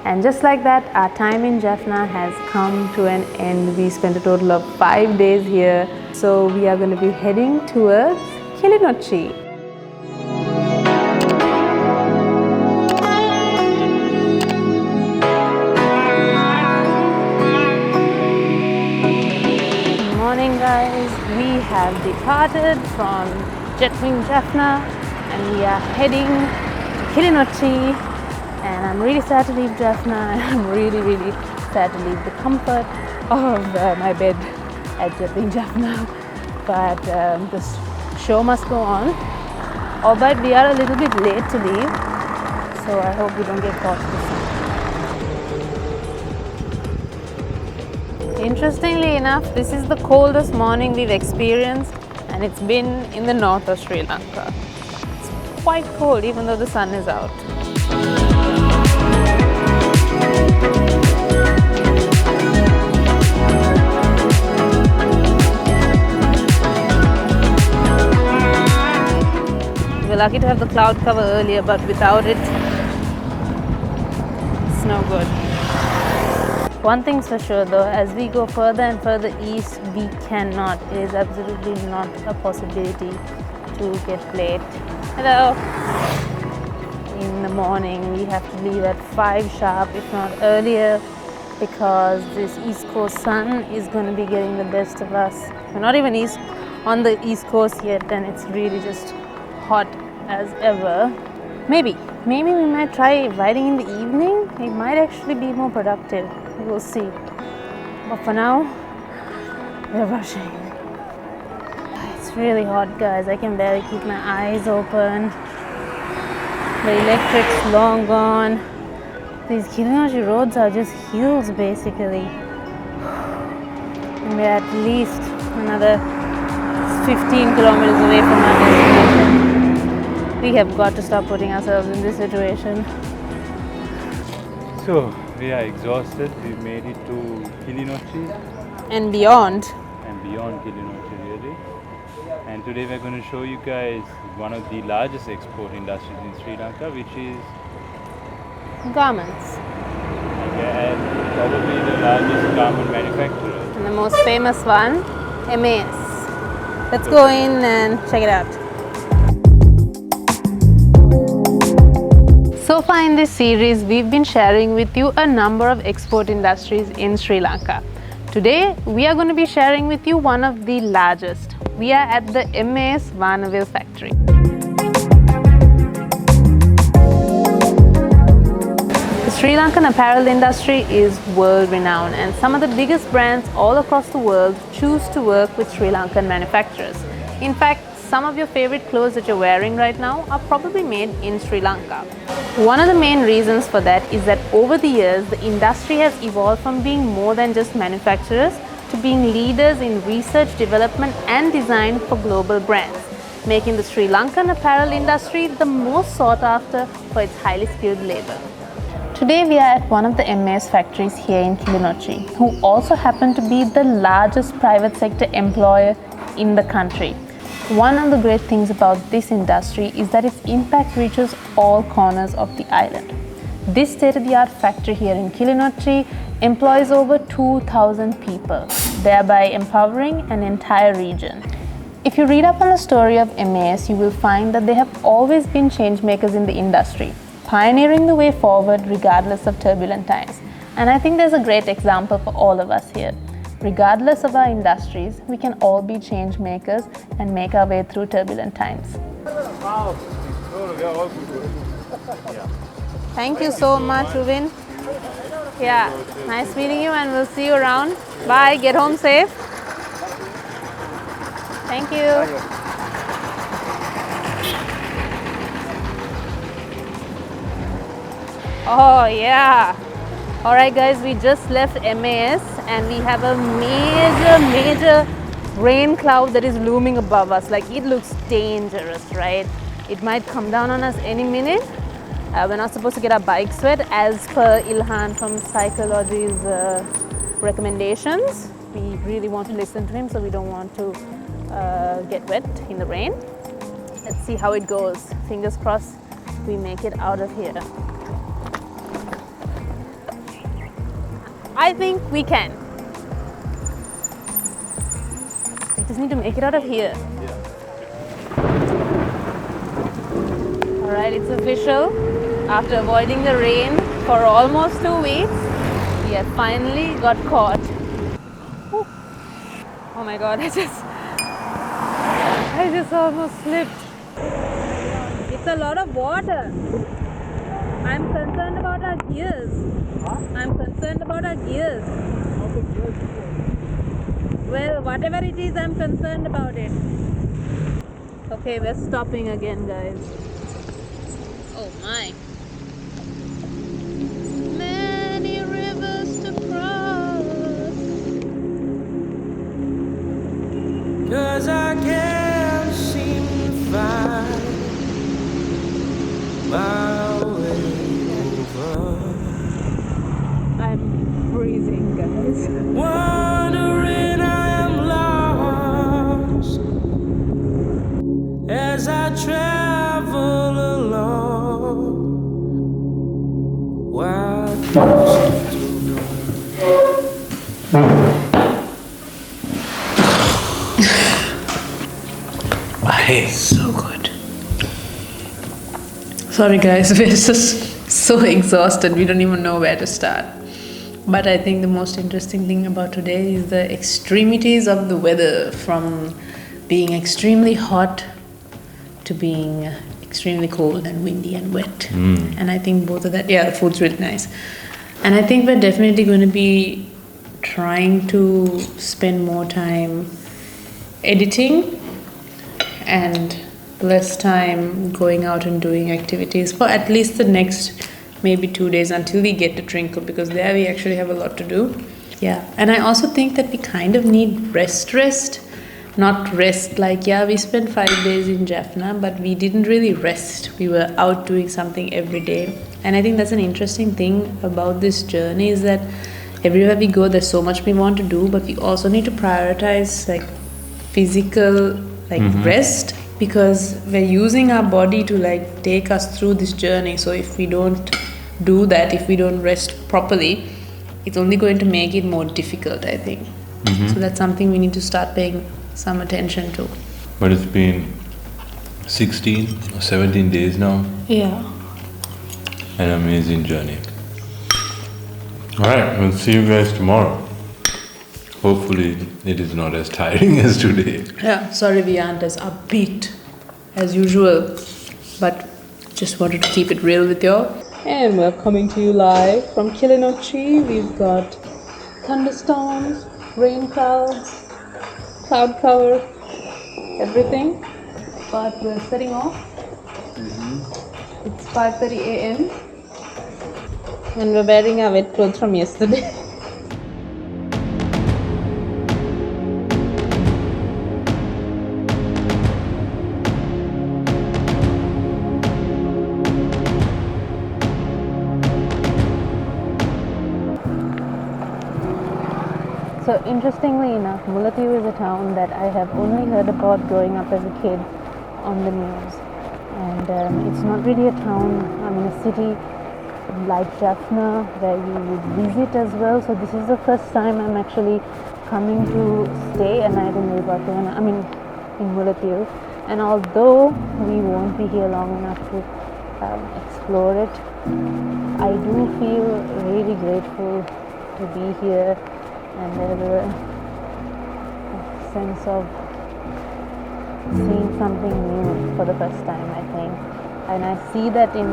And just like that, our time in Jaffna has come to an end. We spent a total of 5 days here. So we are going to be heading towards Kilinochchi. Good morning, guys. We have departed from Jaffna and we are heading to Kilinochchi. And I'm really sad to leave Jaffna, and I'm really sad to leave the comfort of my bed at Jaffna. But the show must go on. Albeit we are a little bit late to leave, so I hope we don't get caught this time. Interestingly enough, this is the coldest morning we've experienced, and it's been in the north of Sri Lanka. It's quite cold even though the sun is out. We're lucky to have the cloud cover earlier, but without it, it's no good. One thing's for sure though, as we go further and further east, we cannot, it is absolutely not a possibility to get late. Hello! In the morning, we have to leave at 5 sharp, if not earlier, because this East Coast sun is going to be getting the best of us. We're not even on the East Coast yet, and it's really just hot as ever. Maybe we might try riding in the evening. It might actually be more productive. We'll see. But for now, we're rushing. It's really hot, guys. I can barely keep my eyes open. The electric's long gone. These Kilinochchi roads are just hills basically. And we're at least another 15 kilometers away from our destination. We have got to stop putting ourselves in this situation. So, we are exhausted. We made it to Kilinochchi. And beyond. And beyond Kilinochchi, really. And today we're going to show you guys one of the largest export industries in Sri Lanka, which is garments. Okay, and probably the largest garment manufacturer. And the most famous one, MAS. Let's go in and check it out. So far in this series, we've been sharing with you a number of export industries in Sri Lanka. Today, we are going to be sharing with you one of the largest. We are at the MAS Vaanavil factory. The Sri Lankan apparel industry is world renowned, and some of the biggest brands all across the world choose to work with Sri Lankan manufacturers. In fact, some of your favorite clothes that you're wearing right now are probably made in Sri Lanka. One of the main reasons for that is that over the years, the industry has evolved from being more than just manufacturers to being leaders in research, development and design for global brands, making the Sri Lankan apparel industry the most sought after for its highly skilled labor. Today we are at one of the MAS factories here in Kilinochchi, who also happen to be the largest private sector employer in the country. One of the great things about this industry is that its impact reaches all corners of the island. This state-of-the-art factory here in Kilinochchi employs over 2,000 people, thereby empowering an entire region. If you read up on the story of MAS, you will find that they have always been change makers in the industry, pioneering the way forward regardless of turbulent times. And I think there's a great example for all of us here. Regardless of our industries, we can all be change makers and make our way through turbulent times. Thank you so much, Rubin. Yeah, nice meeting you, and we'll see you around. Bye, get home safe. Thank you. Oh yeah. Alright guys, we just left MAS and we have a major rain cloud that is looming above us. Like, it looks dangerous, right? It might come down on us any minute. We're not supposed to get our bikes wet as per Ilhan from Psychology's recommendations. We really want to listen to him, so we don't want to get wet in the rain. Let's see how it goes. Fingers crossed we make it out of here. I think we can. We just need to make it out of here. Alright, it's official. After avoiding the rain for almost 2 weeks, we have finally got caught. Ooh. Oh my god, I just almost slipped. It's a lot of water. I'm concerned about our gears. I'm concerned about our gears. Well, whatever it is, I'm concerned about it. Okay, we're stopping again, guys. Oh my. Many rivers to cross. 'Cause I can't seem to find my way over. I'm freezing, guys. Wondering I am lost as I travel along. Why do you so good. Sorry guys, we're just so exhausted, we don't even know where to start. But I think the most interesting thing about today is the extremities of the weather, from being extremely hot to being extremely cold and windy and wet. And I think both of that, yeah, the food's really nice. And I think we're definitely going to be trying to spend more time editing and less time going out and doing activities for at least the next maybe 2 days until we get to Trinco, because there we actually have a lot to do. Yeah, and I also think that we kind of need rest. Not rest like, yeah, we spent 5 days in Jaffna, but we didn't really rest. We were out doing something every day. And I think that's an interesting thing about this journey, is that everywhere we go, there's so much we want to do, but we also need to prioritize like physical rest, because we're using our body to like take us through this journey. So if we don't do that, if we don't rest properly, it's only going to make it more difficult, I think. So that's something we need to start paying some attention to. But it's been 16 or 17 days now. Yeah. An amazing journey. Alright, we'll see you guys tomorrow. Hopefully it is not as tiring as today. Yeah, sorry we aren't as upbeat as usual, but just wanted to keep it real with y'all. And we're coming to you live from Kilinochchi. We've got thunderstorms, rain clouds, cloud cover, everything. But we're setting off. It's 5:30 a.m. and we're wearing our wet clothes from yesterday. So interestingly enough, Mulative is a town that I have only heard about growing up as a kid on the news. And it's not really a town, I mean a city like Jaffna where you would visit as well. So this is the first time I'm actually coming to stay a night in Mulative. And although we won't be here long enough to explore it, I do feel really grateful to be here. And there's a sense of seeing something new for the first time, I think. And I see that in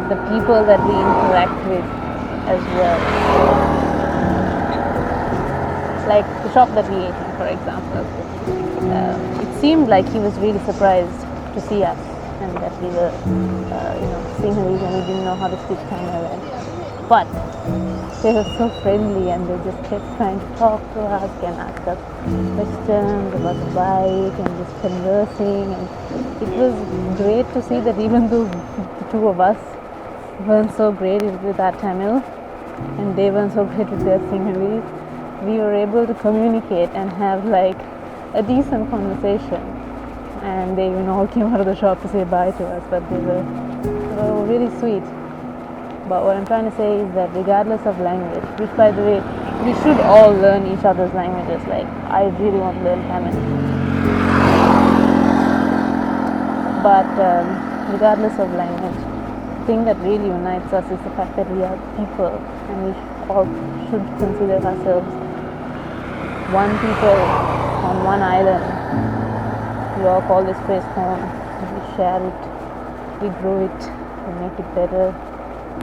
the people that we interact with as well. Like the shop that we ate in, for example. It seemed like he was really surprised to see us, and that we were, Sinhalese, and we didn't know how to speak Kannada. But they were so friendly, and they just kept trying to talk to us and ask us questions about the bike and just conversing. And it was great to see that even though the two of us weren't so great with our Tamil and they weren't so great with their Sinhalese, we were able to communicate and have like a decent conversation. And they even all came out of the shop to say bye to us, but they were really sweet. But what I'm trying to say is that regardless of language, which by the way, We should all learn each other's languages. Like, I really want to learn Tamil. But regardless of language, the thing that really unites us is the fact that we are people, and we all should consider ourselves one people on one island. We all call this place home. We share it, we grow it, we make it better.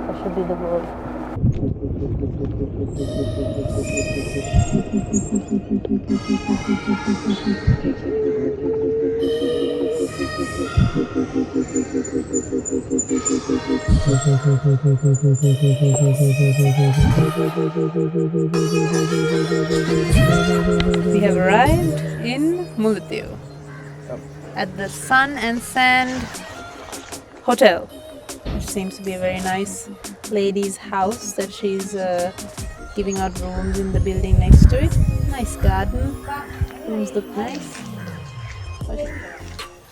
That should be the goal. We have arrived in Mullaitivu at the Sun and Sand Hotel, which seems to be a very nice lady's house that she's giving out rooms in the building next to it. Nice garden, rooms look nice.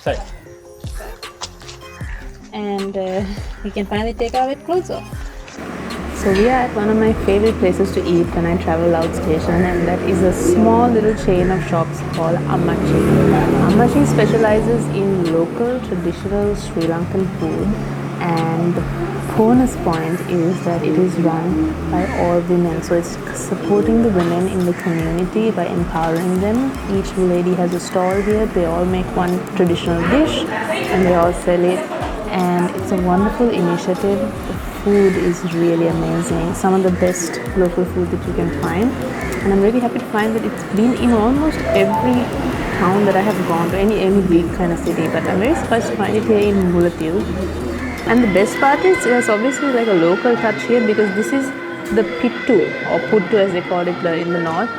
Sorry. And we can finally take our wet clothes off. So we are at one of my favorite places to eat when I travel outstation, and that is a small little chain of shops called Ammachi. Ammachi specializes in local traditional Sri Lankan food, and the bonus point is that it is run by all women. So it's supporting the women in the community by empowering them. Each lady has a stall here. They all make one traditional dish and they all sell it. And it's a wonderful initiative. The food is really amazing. Some of the best local food that you can find. And I'm really happy to find that it's been in almost every town that I have gone to, any big kind of city. But I'm very surprised to find it here in Mulative. And the best part is there's obviously like a local touch here, because this is the pittu or puttu as they call it in the north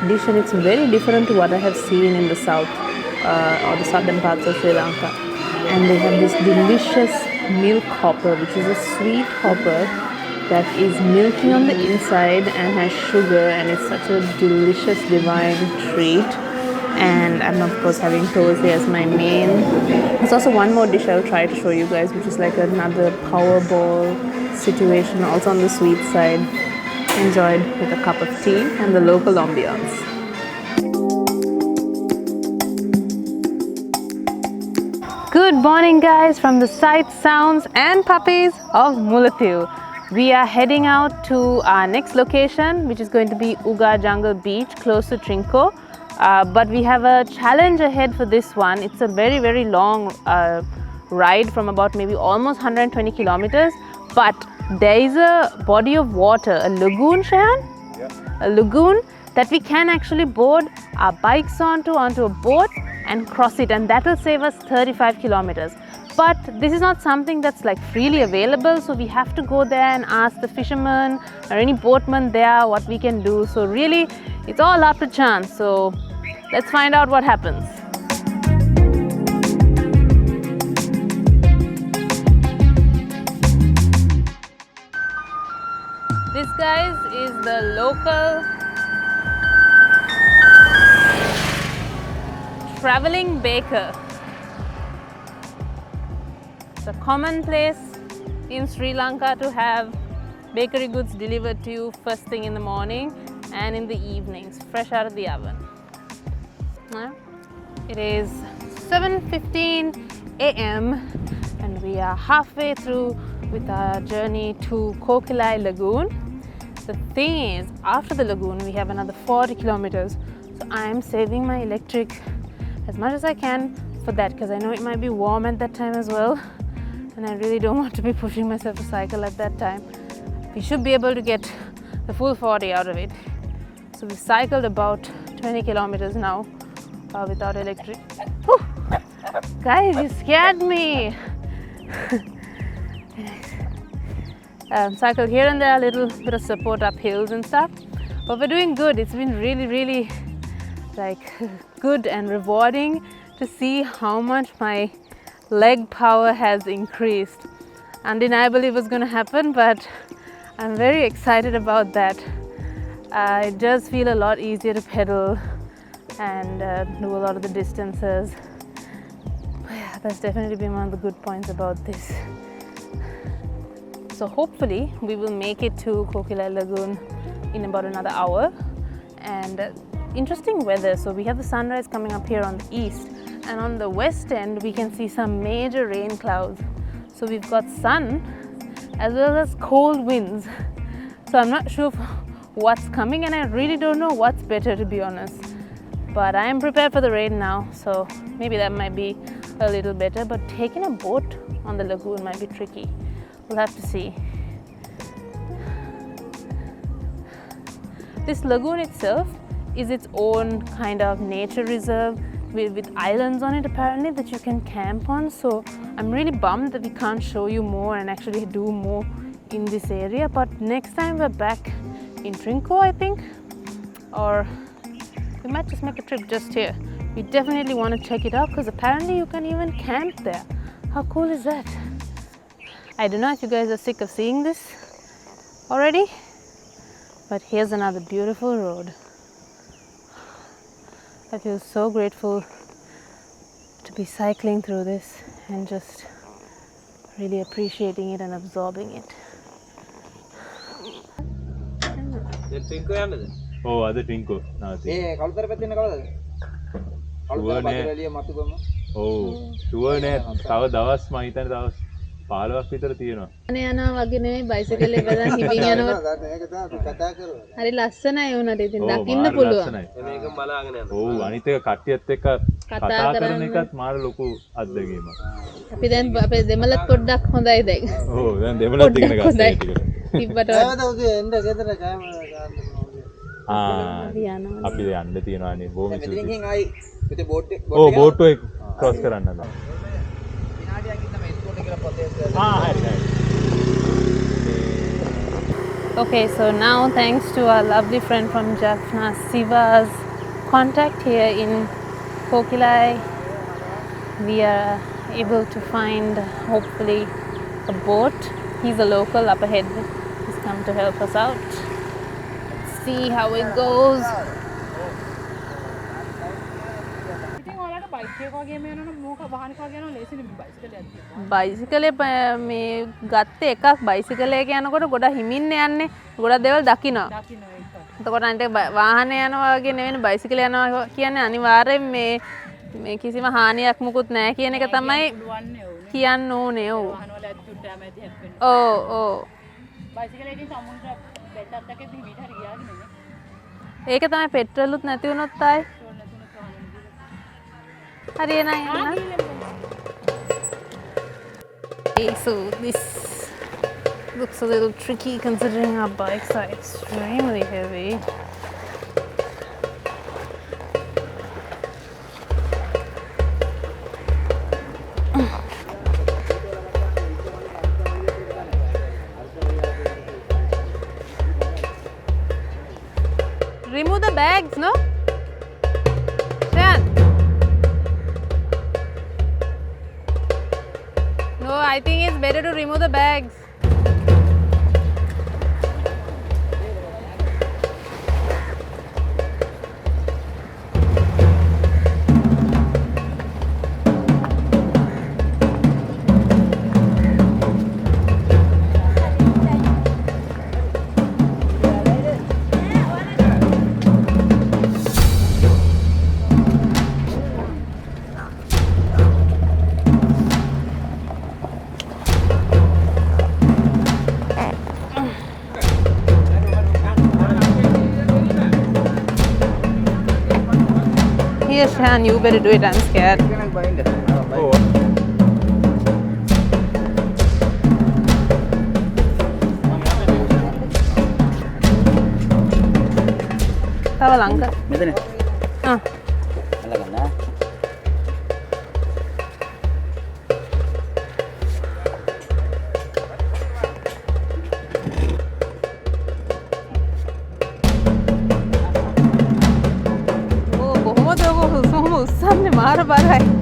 dish, and it's very different to what I have seen in the south or the southern parts of Sri Lanka. And they have this delicious milk hopper, which is a sweet hopper that is milky on the inside and has sugar, and it's such a delicious divine treat. And I'm of course having toast as my main. There's also one more dish I'll try to show you guys, which is like another power ball situation, also on the sweet side, enjoyed with a cup of tea and the local ambiance. Good morning guys from the sights, sounds and puppies of Mulative. We are heading out to our next location, which is going to be Uga Jungle Beach, close to Trinco. But we have a challenge ahead for this one. It's a very long ride from about maybe almost 120 kilometers. But there is a body of water, a lagoon, Shayan? Yeah. A lagoon that we can actually board our bikes onto a boat and cross it, and that will save us 35 kilometers. But this is not something that's like freely available, so we have to go there and ask the fishermen or any boatman there what we can do. So really, it's all up to chance. So let's find out what happens. This, guys, is the local traveling baker. It's a common place in Sri Lanka to have bakery goods delivered to you first thing in the morning and in the evenings, fresh out of the oven. It is 7:15 a.m. and we are halfway through with our journey to Kokilai Lagoon. The thing is, after the lagoon we have another 40 kilometers, so I am saving my electric as much as I can for that, because I know it might be warm at that time as well, and I really don't want to be pushing myself to cycle at that time. We should be able to get the full 40 out of it. So we cycled about 20 kilometers now without electric. Whew. Guys, you scared me. Cycled here and there, a little bit of support up hills and stuff, but we're doing good. It's been really like good and rewarding to see how much my leg power has increased. Undeniably it was going to happen, but I'm very excited about that. It does feel a lot easier to pedal and do a lot of the distances. Yeah, that's definitely been one of the good points about this. So hopefully we will make it to Kokilai Lagoon in about another hour. And interesting weather. So we have the sunrise coming up here on the east, and on the west end we can see some major rain clouds. So we've got sun as well as cold winds. So I'm not sure what's coming, and I really don't know what's better, to be honest. But I am prepared for the rain now, so maybe that might be a little better. But taking a boat on the lagoon might be tricky. We'll have to see. This lagoon itself is its own kind of nature reserve with islands on it apparently that you can camp on. So I'm really bummed that we can't show you more and actually do more in this area. But next time we're back in Trinco, I think, or we might just make a trip just here. We definitely want to check it out because apparently you can even camp there. How cool is that? I don't know if you guys are sick of seeing this already, but here's another beautiful road. I feel so grateful to be cycling through this and just really appreciating it and absorbing it. Oh, ada Trinco. කවුරුතර පැත්තේ කවුද? කවුරුතර බඩරලිය මතු ගම. ඔව්. Sure නෑ. තව දවස් මම හිතන්නේ දවස් 15ක් විතර තියෙනවා. අනේ යනවා වගේ නෙමෙයි බයිසිකල් එක බදන් හිමින් යනවා. මේක තමයි කතා කරුවා. හරි ලස්සනයි උනට ඉතින් දකින්න පුළුවන්. මේක බලාගෙන යනවා. ඔව් අනිත් එක කට්ටියත් එක්ක කතා කරන එකත් මාර ලොකු අත්දැකීමක්. අපි දැන් අපේ දෙමළත් පොඩ්ඩක් හොඳයි දැන්. ඔව් දැන් දෙමළත් ඉගෙන ගන්න ටික. තිබ්බට ඒවද උදේ එන්න ගෙදර කෑම ගන්න. අපි යන්න තියෙනවා නේ බොහොම ස්තුතියි. මෙතනින් ආයි පිටේ බෝට් එක ඔව් බෝට් එක ක්‍රොස් කරන්න හදා. විනාඩියක් ඉඳන් එස්කෝට් එකට පොතේ හරි හරි. Okay, so now thanks to our lovely friend from Jaffna, Siva's contact here in Kokilai, we are able to find hopefully a boat. He's a local up ahead. He's come to help us out. Let's see how it goes. බයිසිකලේ මේ ගත්ත එකක් බයිසිකලේ එක යනකොට ගොඩක් හිමින් යන්නේ ගොඩක් දේවල් දකිනවා. එතකොට අනිත් වාහනේ යනවා වගේ නෙවෙයි බයිසිකලේ යනවා කියන්නේ අනිවාර්යෙන් මේ කිසිම හානියක් මුකුත් නැහැ කියන එක තමයි කියන්න ඕනේ. ඔව්. ඔව් ඔව්. බයිසිකලේ ඉතින් සමුද්‍ර බෙල්ලත් එකේ හිමිට හරි ගියාද නෙමෙයි. ඒක තමයි පෙට්‍රලුත් නැති වුණොත් ආයි Okay, so this looks a little tricky considering our bikes are extremely heavy. Remove the bags, no? No, I think it's better to remove the bags. Here, Shan, you better do it. I'm scared. Sri Lanka. Oh, කොහොමද ඔක උස්සන්නේ මාර බරයි.